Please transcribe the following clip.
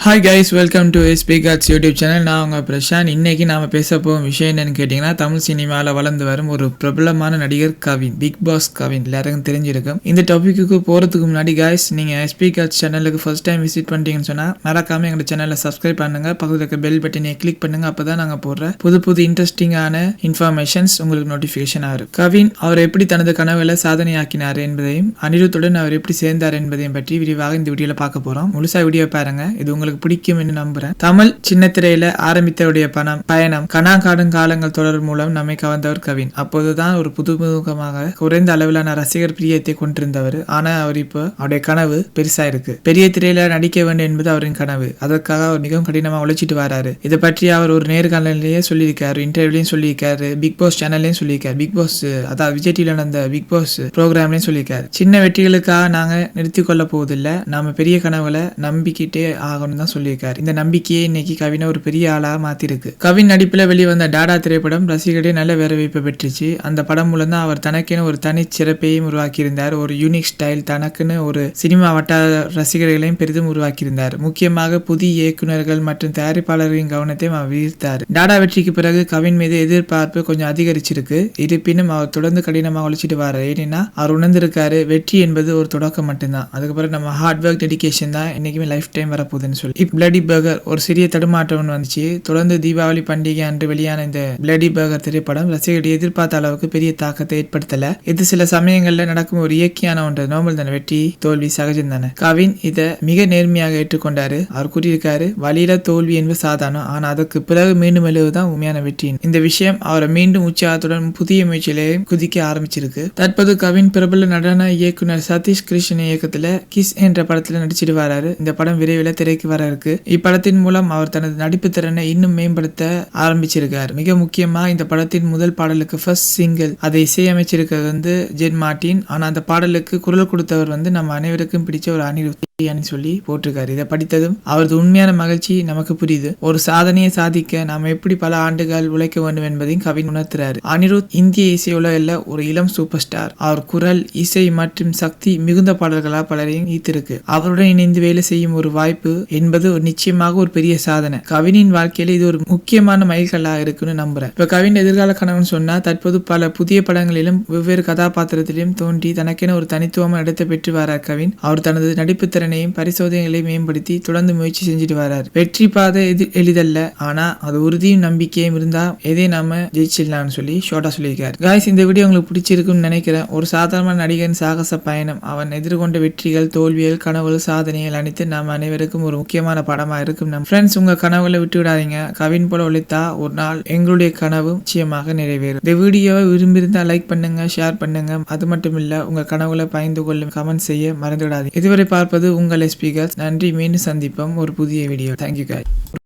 Hi guys, welcome to SP gods YouTube channel. நான் உங்கள் பிரசாந்த். இன்னைக்கு நாம் பேச போகும் விஷயம் என்னன்னு கேட்டிங்கன்னா, தமிழ் சினிமாவில் வளர்ந்து வரும் ஒரு பிரபலமான நடிகர் கவின், பிக் பாஸ் கவின் எல்லாருக்கும் தெரிஞ்சிருக்கும். இந்த டாபிக்கு போகிறதுக்கு முன்னாடி கைஸ், நீங்கள் எஸ்பி காட்ஸ் சேனலுக்கு ஃபர்ஸ்ட் டைம் விசிட் பண்ணிட்டீங்கன்னு சொன்னால் மறக்காமல் எங்கள் சேனலில் சப்ஸ்கிரைப் பண்ணுங்கள், பக்கத்தில் இருக்க பெல் பட்டனை கிளிக் பண்ணுங்கள். அப்போ தான் நாங்கள் போடுற புது இன்ட்ரெஸ்டிங்கான இன்ஃபர்மேஷன்ஸ் உங்களுக்கு நோட்டிஃபிகேஷன் ஆகும். கவின் அவர் எப்படி தனது கனவுகளை சாதனையாக்கினார் என்பதையும், அனிருத்துடன் அவர் எப்படி சேர்ந்தார் என்பதையும் பற்றி விரிவாக இந்த வீடியோவில் பார்க்க போகிறோம். முழுசாக வீடியோ பாருங்க, இது உங்களுக்கு பிடிக்கும் என்று நம்புறேன். தமிழ் சின்னத்திரையில ஆரம்பித்தவருடைய பயணம் கனாகாடும் காலங்கள் தொடர் மூலம் நம்மை கவர்ந்தவர் கவின். அப்போதுதான் ஒரு புதுமுகமாக குறைந்த அளவிலான ரசிகர் பிரியத்தை கொண்டிருந்தவர். ஆனா அவர் இப்போ அவருடைய கனவு பெருசா இருக்கு. பெரிய திரையில நடிக்க வேண்டும் என்பது அவரின் கனவு. அதற்காக அவர் மிகவும் கடினமா உழைச்சிட்டு வராரு. இதை பற்றி அவர் ஒரு நேர்காணலையே சொல்லியிருக்காரு, இன்டர்வியூலையும் சொல்லியிருக்காரு, பிக் பாஸ் சேனல்லையும் சொல்லியிருக்காரு, பிக் பாஸ் அதாவது விஜய் டிவில நடந்த பிக் பாஸ் ப்ரோக்ராம்லயும் சொல்லியிருக்காரு. சின்ன வெற்றிகளுக்காக நாங்க நிறுத்தி கொள்ள போவதில்லை, நாம பெரிய கனவுகளை நம்பிக்கிட்டே ஆகணும் தான் சொல்லியிருக்காரு. இந்த நம்பிக்கையை இன்னைக்கு கவினை ஒரு பெரிய ஆளாக மாத்திருக்கு. கவின் நடிப்புல வெளிவந்த டாடா திரைப்படம் ரசிகர்களிடையே நல்ல வரவேற்பை பெற்றுச்சு. அந்த படம் மூலம் தான் அவர் தனக்கென ஒரு தனி சிறப்பையும் உருவாக்கியிருந்தார். ஒரு யூனிக் ஸ்டைல், தனக்குன்னு ஒரு சினிமா வட்டார ரசிகர்களையும் பெரிதும் உருவாக்கியிருந்தார். முக்கியமாக புதிய இயக்குநர்கள் மற்றும் தயாரிப்பாளர்களின் கவனத்தையும் அவர் ஈர்த்தார். டாடா வெற்றிக்கு பிறகு கவின் மீது எதிர்பார்ப்பு கொஞ்சம் அதிகரிச்சிருக்கு. இருப்பினும் அவர் தொடர்ந்து கடினமாக உழைச்சிட்டு வர்றாரு. ஏன்னா அவர் உணர்ந்திருக்காரு, வெற்றி என்பது ஒரு தொடக்கம் மட்டும்தான். அதுக்கப்புறம் நம்ம ஹார்ட் ஒர்க், டெடிகேஷன் தான் என்னைக்குமே லைஃப் டைம் வரப்போகுதுன்னு சொல்லி. பிளடி பர்கர் ஒரு சிறிய தடுமாற்றம் வந்துச்சு. தொடர்ந்து தீபாவளி பண்டிகை அன்று வெளியான இந்த பிளடி பர்கர் திரைப்படம் ரசிகர்களை எதிர்பார்த்த அளவுக்கு பெரிய தாக்கத்தை ஏற்படுத்தல. இது சில சமயங்கள்ல நடக்கும் ஒரு இயற்கையான ஒன்று, நார்மல் தானே, வெற்றி தோல்வி சகஜம் தானே. கவின் இதை மிக நேர்மையாக ஏற்றுக்கொண்டாரு. அவர் கூறியிருக்காரு, வழியில தோல்வி என்பது சாதாரணம், ஆனா அதற்கு பிறகு மீண்டும் எழுதுதான் உண்மையான வெற்றி. இந்த விஷயம் அவரை மீண்டும் உற்சாகத்துடன் புதிய முயற்சியிலேயே குதிக்க ஆரம்பிச்சிருக்கு. தற்போது கவின் பிரபல நடன இயக்குனர் சதீஷ் கிருஷ்ணன் இயக்கத்துல கிஸ் என்ற படத்துல நடிச்சிட்டு வராரு. இந்த படம் விரைவில் திரைக்கு வர இருக்கு. இப்படத்தின் மூலம் அவர் தனது நடிப்பு திறனை இன்னும் மேம்படுத்த ஆரம்பிச்சிருக்கார். மிக முக்கியமா இந்த படத்தின் முதல் பாடலுக்கு ஃபர்ஸ்ட் சிங்கிள் அதை இசையமைச்சிருக்கிறது ஜென் மார்டின். ஆனா அந்த பாடலுக்கு குரல் கொடுத்தவர் நம்ம அனைவருக்கும் பிடிச்ச ஒரு அனிருத் சொல்லி போட்டிருக்காரு. இதை படித்ததும் அவரது உண்மையான மகிழ்ச்சி நமக்கு புரியுது. ஒரு சாதனையை சாதிக்க நாம் எப்படி பல ஆண்டுகள் உழைக்க வேண்டும் என்பதையும் கவின் உணர்த்துறாரு. அனிருத் இந்திய இசை உலகில் ஒரு இளம் சூப்பர் ஸ்டார். அவர் குரல், இசை மற்றும் சக்தி மிகுந்த பாடல்களால் பலரையும் ஈர்த்திருக்கு. அவருடன் இணைந்து வேலை செய்யும் ஒரு வாய்ப்பு என்பது நிச்சயமாக ஒரு பெரிய சாதனை. கவினின் வாழ்க்கையில இது ஒரு முக்கியமான மைல்கல்லாக இருக்குன்னு நம்புறேன். இப்ப கவின் எதிர்கால கனவுன்னு சொன்னா, தற்போது பல புதிய படங்களிலும் வெவ்வேறு கதாபாத்திரத்திலும் தோன்றி தனக்கென ஒரு தனித்துவமான இடத்தை பெற்று வரார் கவின். அவர் தனது நடிப்பு திறனையும் பரிசோதனைகளை மேம்படுத்தி தொடர்ந்து முயற்சி செஞ்சுட்டு வராரு. வெற்றி பாதை எளிதல்ல, ஆனா அது உறுதியும் நம்பிக்கையும் இருந்தா எதை நாம ஜெயிச்சிடலாம்னு சொல்லி ஷார்ட்டா சொல்லியிருக்காரு. காய்ஸ், இந்த வீடியோ உங்களுக்கு பிடிச்சிருக்குன்னு நினைக்கிறேன். ஒரு சாதாரண நடிகரின் சாகச பயணம், அவன் எதிர்கொண்ட வெற்றிகள், தோல்விகள், கனவுகள், சாதனைகள் அனைத்து நாம் அனைவருக்கும் ஒரு முக்கியமான படமா இருக்கும். நம்ம ஃப்ரெண்ட்ஸ், உங்க கனவுகளை விட்டு விடாதீங்க. கவின் போல உழைத்தா ஒரு நாள் எங்களுடைய கனவு நிச்சயமாக நிறைவேறும். இந்த வீடியோவை விரும்பியிருந்தா லைக் பண்ணுங்க, ஷேர் பண்ணுங்க. அது மட்டும் இல்ல, உங்க கனவுகளை பகிர்ந்து கொள்ளும், கமெண்ட் செய்ய மறந்துவிடாதீங்க. இதுவரை பார்ப்பது உங்கள் எஸ்பி காட்ஸ். நன்றி, மீண்டும் சந்திப்போம் ஒரு புதிய வீடியோ. Thank you guys.